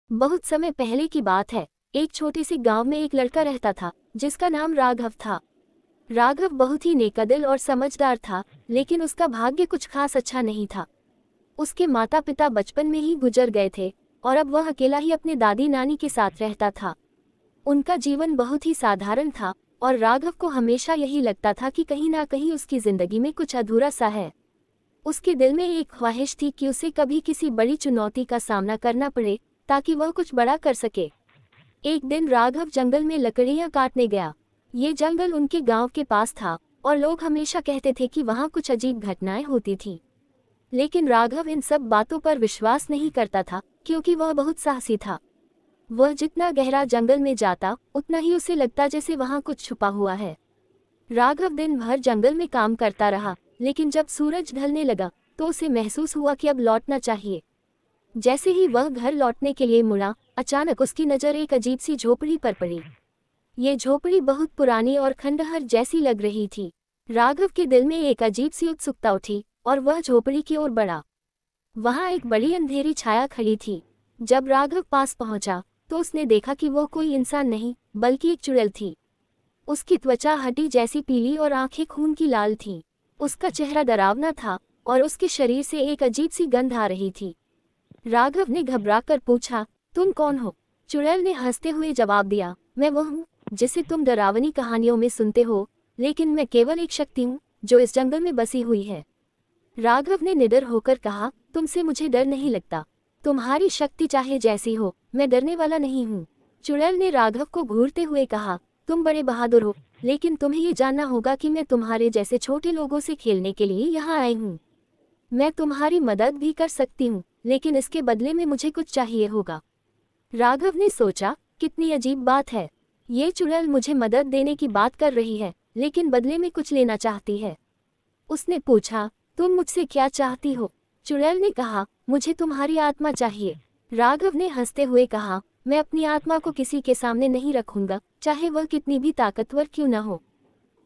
बहुत समय पहले की बात है। एक छोटे से गांव में एक लड़का रहता था जिसका नाम राघव था। राघव बहुत ही नेकदिल और समझदार था, लेकिन उसका भाग्य कुछ खास अच्छा नहीं था। उसके माता पिता बचपन में ही गुजर गए थे और अब वह अकेला ही अपने दादी नानी के साथ रहता था। उनका जीवन बहुत ही साधारण था और राघव को हमेशा यही लगता था कि कहीं ना कहीं उसकी जिंदगी में कुछ अधूरा सा है। उसके दिल में एक ख्वाहिश थी कि उसे कभी किसी बड़ी चुनौती का सामना करना पड़े ताकि वह कुछ बड़ा कर सके। एक दिन राघव जंगल में लकड़ियां काटने गया। ये जंगल उनके गांव के पास था और लोग हमेशा कहते थे कि वहां कुछ अजीब घटनाएं होती थीं। लेकिन राघव इन सब बातों पर विश्वास नहीं करता था, क्योंकि वह बहुत साहसी था। वह जितना गहरा जंगल में जाता उतना ही उसे लगता जैसे वहां कुछ छुपा हुआ है। राघव दिन भर जंगल में काम करता रहा, लेकिन जब सूरज ढलने लगा तो उसे महसूस हुआ कि अब लौटना चाहिए। जैसे ही वह घर लौटने के लिए मुड़ा, अचानक उसकी नज़र एक अजीब सी झोपड़ी पर पड़ी। ये झोपड़ी बहुत पुरानी और खंडहर जैसी लग रही थी। राघव के दिल में एक अजीब सी उत्सुकता उठी और वह झोपड़ी की ओर बढ़ा। वहां एक बड़ी अंधेरी छाया खड़ी थी। जब राघव पास पहुंचा तो उसने देखा कि वह कोई इंसान नहीं बल्कि एक चुड़ैल थी। उसकी त्वचा हड्डी जैसी पीली और आंखें खून की लाल थीं। उसका चेहरा डरावना था और उसके शरीर से एक अजीब सी गंध आ रही थी। राघव ने घबराकर पूछा, तुम कौन हो? चुड़ैल ने हंसते हुए जवाब दिया, मैं वह हूँ जिसे तुम डरावनी कहानियों में सुनते हो, लेकिन मैं केवल एक शक्ति हूँ जो इस जंगल में बसी हुई है। राघव ने निडर होकर कहा, तुमसे मुझे डर नहीं लगता। तुम्हारी शक्ति चाहे जैसी हो, मैं डरने वाला नहीं हूँ। चुड़ैल ने राघव को घूरते हुए कहा, तुम बड़े बहादुर हो, लेकिन तुम्हें ये जानना होगा कि मैं तुम्हारे जैसे छोटे लोगों से खेलने के लिए यहाँ आई हूँ। मैं तुम्हारी मदद भी कर सकती हूँ, लेकिन इसके बदले में मुझे कुछ चाहिए होगा। राघव ने सोचा, कितनी अजीब बात है। ये चुड़ैल मुझे मदद देने की बात कर रही है, लेकिन बदले में कुछ लेना चाहती है। उसने पूछा, तुम मुझसे क्या चाहती हो? चुड़ैल ने कहा, मुझे तुम्हारी आत्मा चाहिए। राघव ने हंसते हुए कहा, मैं अपनी आत्मा को किसी के सामने नहीं रखूंगा, चाहे वह कितनी भी ताकतवर क्यों न हो।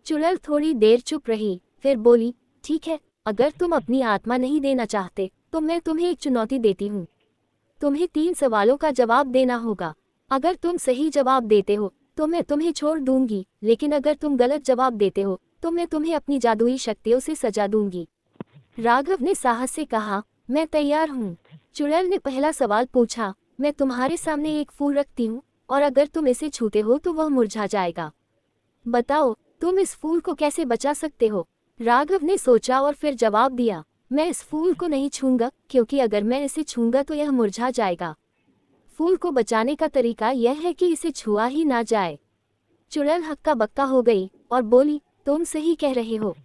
चुड़ैल थोड़ी देर चुप रही, फिर बोली, ठीक है, अगर तुम अपनी आत्मा नहीं देना चाहते तो मैं तुम्हें एक चुनौती देती हूँ। तुम्हें 3 सवालों का जवाब देना होगा। अगर तुम सही जवाब देते हो तो मैं तुम्हें छोड़ दूंगी, लेकिन अगर तुम गलत जवाब देते हो तो मैं तुम्हें अपनी जादुई शक्तियों से सजा दूंगी। राघव ने साहस से कहा, मैं तैयार हूँ। चुड़ैल ने पहला सवाल पूछा, मैं तुम्हारे सामने एक फूल रखती हूँ और अगर तुम इसे छूते हो तो वह मुरझा जाएगा। बताओ, तुम इस फूल को कैसे बचा सकते हो? राघव ने सोचा और फिर जवाब दिया, मैं इस फूल को नहीं छूंगा, क्योंकि अगर मैं इसे छूंगा तो यह मुरझा जाएगा। फूल को बचाने का तरीका यह है कि इसे छुआ ही ना जाए। चुड़ैल हक्का बक्का हो गई और बोली, तुम सही कह रहे हो।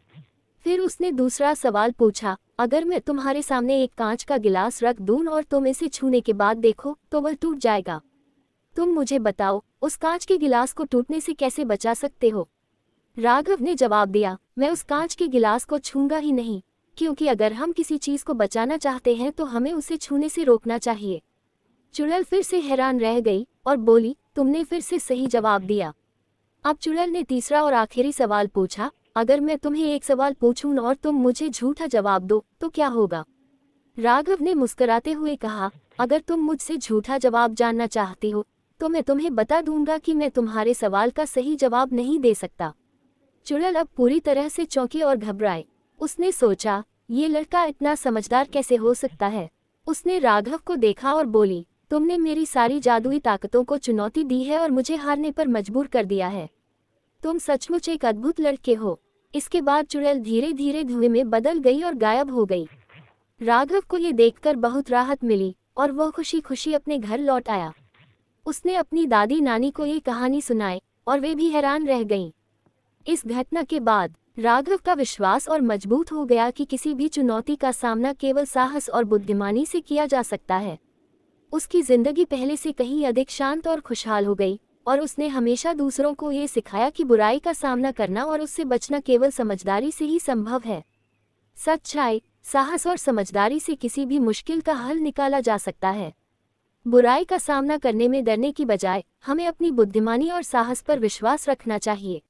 फिर उसने दूसरा सवाल पूछा, अगर मैं तुम्हारे सामने एक कांच का गिलास रख दूं और तुम इसे छूने के बाद देखो तो वह टूट जाएगा। तुम मुझे बताओ, उस कांच के गिलास को टूटने से कैसे बचा सकते हो? राघव ने जवाब दिया, मैं उस कांच के गिलास को छूंगा ही नहीं, क्योंकि अगर हम किसी चीज को बचाना चाहते हैं तो हमें उसे छूने से रोकना चाहिए। चुड़ैल फिर से हैरान रह गई और बोली, तुमने फिर से सही जवाब दिया। अब चुड़ैल ने तीसरा और आखिरी सवाल पूछा, अगर मैं तुम्हें एक सवाल पूछूं और तुम मुझे झूठा जवाब दो तो क्या होगा? राघव ने मुस्कुराते हुए कहा, अगर तुम मुझसे झूठा जवाब जानना चाहती हो तो मैं तुम्हें बता दूंगा कि मैं तुम्हारे सवाल का सही जवाब नहीं दे सकता। चुड़ैल अब पूरी तरह से चौंकी और घबराई। उसने सोचा, ये लड़का इतना समझदार कैसे हो सकता है। उसने राघव को देखा और बोली, तुमने मेरी सारी जादुई ताकतों को चुनौती दी है और मुझे हारने पर मजबूर कर दिया है। तुम सचमुच एक अद्भुत लड़के हो। इसके बाद चुड़ैल धीरे धीरे धुएं में बदल गई और गायब हो गई। राघव को ये देखकर बहुत राहत मिली और वह खुशी खुशी अपने घर लौट आया। उसने अपनी दादी नानी को ये कहानी सुनाई और वे भी हैरान रह गईं। इस घटना के बाद राघव का विश्वास और मजबूत हो गया कि किसी भी चुनौती का सामना केवल साहस और बुद्धिमानी से किया जा सकता है। उसकी जिंदगी पहले से कहीं अधिक शांत और खुशहाल हो गई और उसने हमेशा दूसरों को ये सिखाया कि बुराई का सामना करना और उससे बचना केवल समझदारी से ही संभव है। सच्चाई, साहस और समझदारी से किसी भी मुश्किल का हल निकाला जा सकता है। बुराई का सामना करने में डरने की बजाय हमें अपनी बुद्धिमानी और साहस पर विश्वास रखना चाहिए।